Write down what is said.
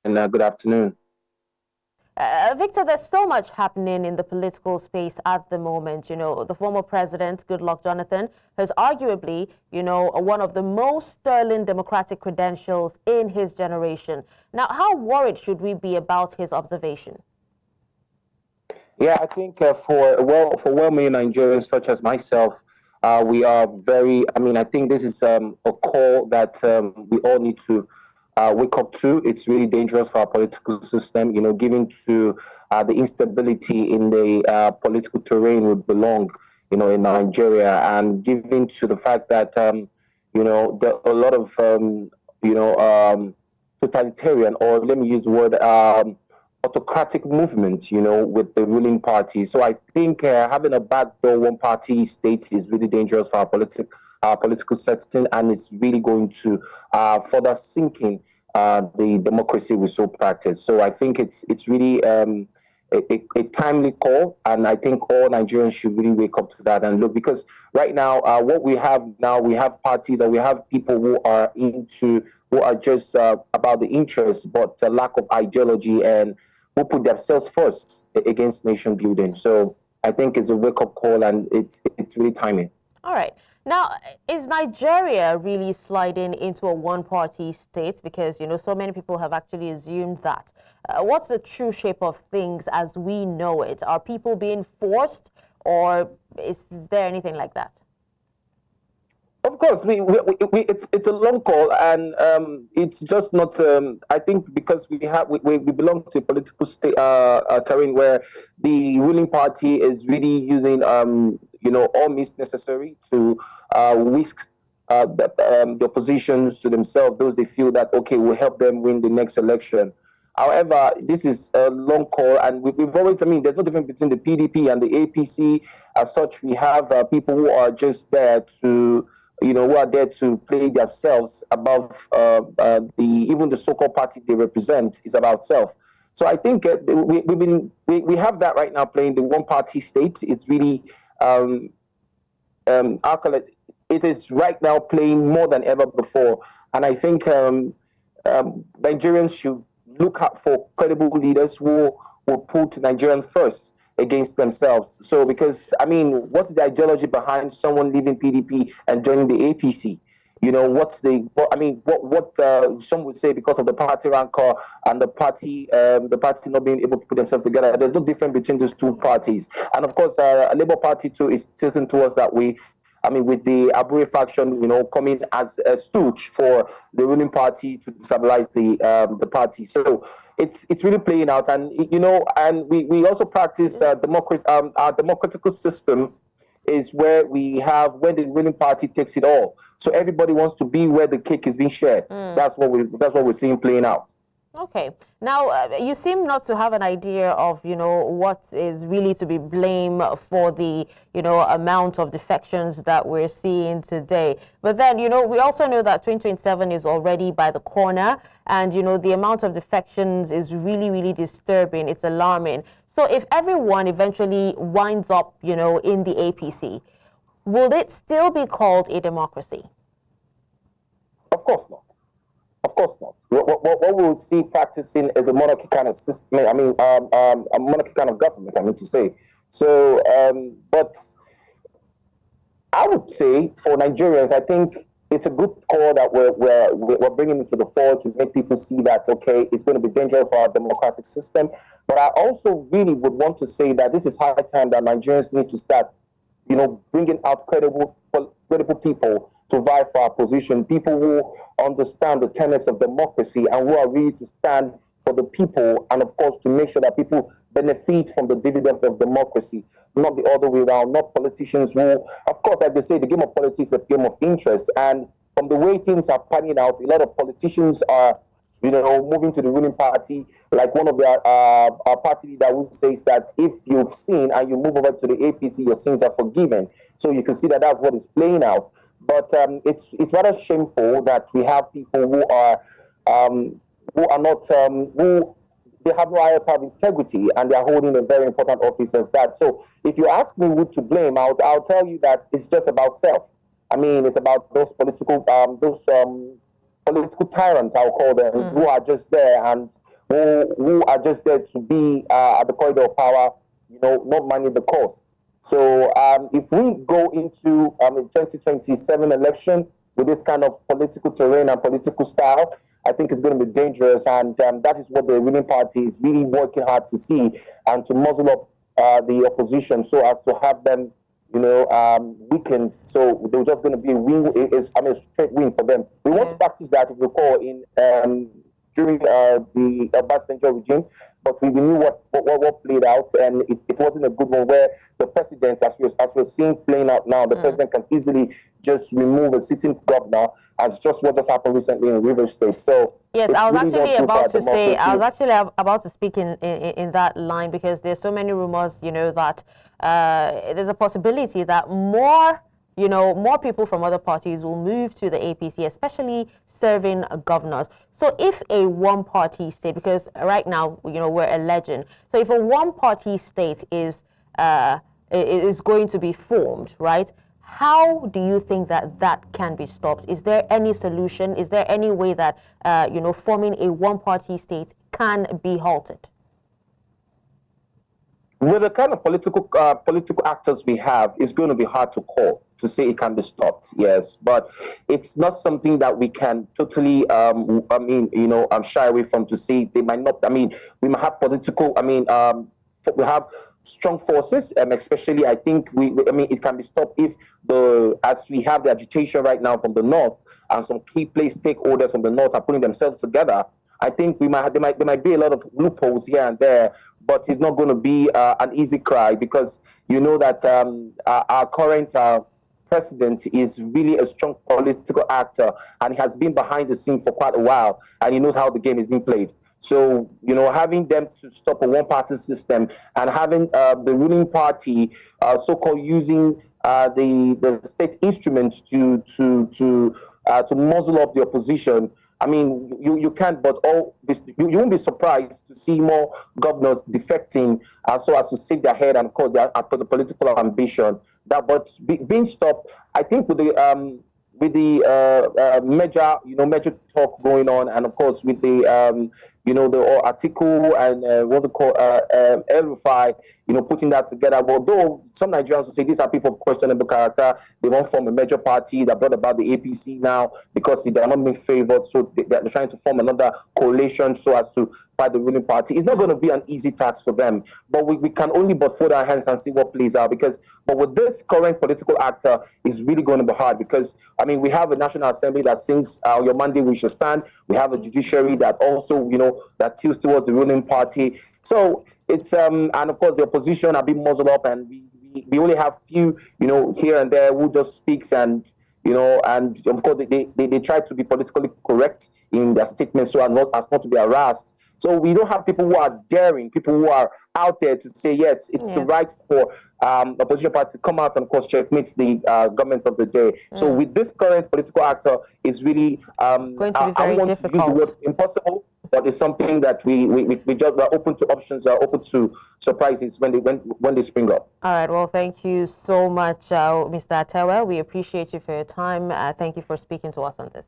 And good afternoon. Victor, there's so much happening in the political space at the moment. The former president, Goodluck Jonathan, has arguably, one of the most sterling democratic credentials in his generation. Now, how worried should we be about his observation? Yeah, I think for well-meaning Nigerians such as myself, we are very. I mean, I think this is a call that we all need to wake up to. It's really dangerous for our political system. Given to the instability in the political terrain we belong, in Nigeria, and given to the fact that a lot of totalitarian, or let me use the word autocratic movement, with the ruling party. So I think having a backdoor one-party state is really dangerous for our political setting, and it's really going to further sinking the democracy we so practice. So I think it's really a timely call, and I think all Nigerians should really wake up to that and look, because right now, what we have now, we have parties, or we have people who are just about the interests, but the lack of ideology, and who put themselves first against nation building. So I think it's a wake up call, and it's really timely. All right. Now, is Nigeria really sliding into a one-party state? Because, so many people have actually assumed that. What's the true shape of things as we know it? Are people being forced, or is there anything like that? Of course, it's a long call, and it's just not. I think because we belong to a political terrain where the ruling party is really using all means necessary to whisk the oppositions to themselves, those they feel that will help them win the next election. However, this is a long call, and we've always, there's no difference between the PDP and the APC. As such, we have people who are just there to, who are there to play themselves above even the so-called party they represent is about self. So I think we have that right now playing the one-party state. It's really, it is right now playing more than ever before. And I think Nigerians should look out for credible leaders who will put Nigerians first against themselves. So, because what's the ideology behind someone leaving PDP and joining the APC? Some would say because of the party rancor and the party not being able to put themselves together. There's no difference between those two parties, and of course, a Labour Party too is tilting towards that way. With the Abuja faction, coming as a stooge for the ruling party to destabilize the party. So it's really playing out, and and we also practice democracy. Our democratical system is where when the ruling party takes it all. So everybody wants to be where the cake is being shared. That's what we're seeing playing out. Okay. Now, you seem not to have an idea of, what is really to be blamed for the, amount of defections that we're seeing today. But then, we also know that 2027 is already by the corner, and, the amount of defections is really, really disturbing. It's alarming. So if everyone eventually winds up, in the APC, will it still be called a democracy? Of course not. Of course not. What we would see practicing is a monarchy kind of system. A monarchy kind of government. I mean to say. So, but I would say for Nigerians, I think it's a good call that we're bringing it to the fore to make people see that it's going to be dangerous for our democratic system. But I also really would want to say that this is high time that Nigerians need to start, bringing out credible people to vie for our position, people who understand the tenets of democracy and who are ready to stand for the people, and of course to make sure that people benefit from the dividend of democracy, not the other way around, not politicians who, of course, like they say, the game of politics is a game of interest, and from the way things are panning out, a lot of politicians are moving to the ruling party, like one of their party leader who says that if you've sinned and you move over to the APC, your sins are forgiven. So you can see that that's what is playing out. But it's rather shameful that we have people who are not who they have no iota of integrity, and they are holding a very important office as that. So if you ask me who to blame, I'll tell you that it's just about self. It's about those political political tyrants, I'll call them, who are just there and who are just there to be at the corridor of power, not minding the cost. So if we go into the 2027 election with this kind of political terrain and political style, I think it's going to be dangerous, and that is what the ruling party is really working hard to see and to muzzle up the opposition so as to have them, weakened. So they're just going to be a win. A straight win for them. We once practiced that, if you recall, in during the Obasanjo regime, but we knew what played out, and it wasn't a good one. Where the president, as we're seeing playing out now, the president can easily just remove a sitting governor, as just what just happened recently in Rivers State. So yes, I was actually about to say, I was actually about to speak in that line, because there's so many rumors, that there's a possibility that more people from other parties will move to the APC, especially serving governors. So if a one-party state, because right now, we're a legend. So if a one-party state is going to be formed, right? How do you think that can be stopped? Is there any solution? Is there any way that, forming a one-party state can be halted? With the kind of political actors we have, it's going to be hard to say it can be stopped. Yes, but it's not something that we can totally, shy away from, to say they might not. We might have political. We have strong forces, especially I think it can be stopped if as we have the agitation right now from the north, and some key place stakeholders from the north are putting themselves together. I think there might be a lot of loopholes here and there, but it's not going to be an easy cry, because that our current president is really a strong political actor, and he has been behind the scenes for quite a while, and he knows how the game is being played. So, having them to stop a one-party system, and having the ruling party so-called using the state instruments to muzzle up the opposition. You can't, but you won't be surprised to see more governors defecting so as to save their head, and of course the political ambition. But being stopped, I think, with the major talk going on, and of course with the the article and what's it called, El-Rufai, putting that together. Although some Nigerians will say these are people of questionable character, they won't form a major party that brought about the APC now because they are not being favored, so they're trying to form another coalition so as to fight the ruling party. It's not going to be an easy task for them, but we can only but fold our hands and see what plays out. But with this current political actor, it's really going to be hard, because we have a National Assembly that sings "Your Monday We Shall Stand." We have a judiciary that also that tilts towards the ruling party. So it's and of course the opposition are being muzzled up, and we only have few here and there who just speaks, and and of course they try to be politically correct in their statements so as not to be harassed. So we don't have people who are daring, people who are out there to say, yes, it's the right for the opposition party to come out and, of course, checkmate the government of the day. So with this current political actor, it's really going to be very difficult. To use the word impossible, but it's something that we're open to options, open to surprises when they spring up. All right. Well, thank you so much, Mr. Atewe. We appreciate you for your time. Thank you for speaking to us on this.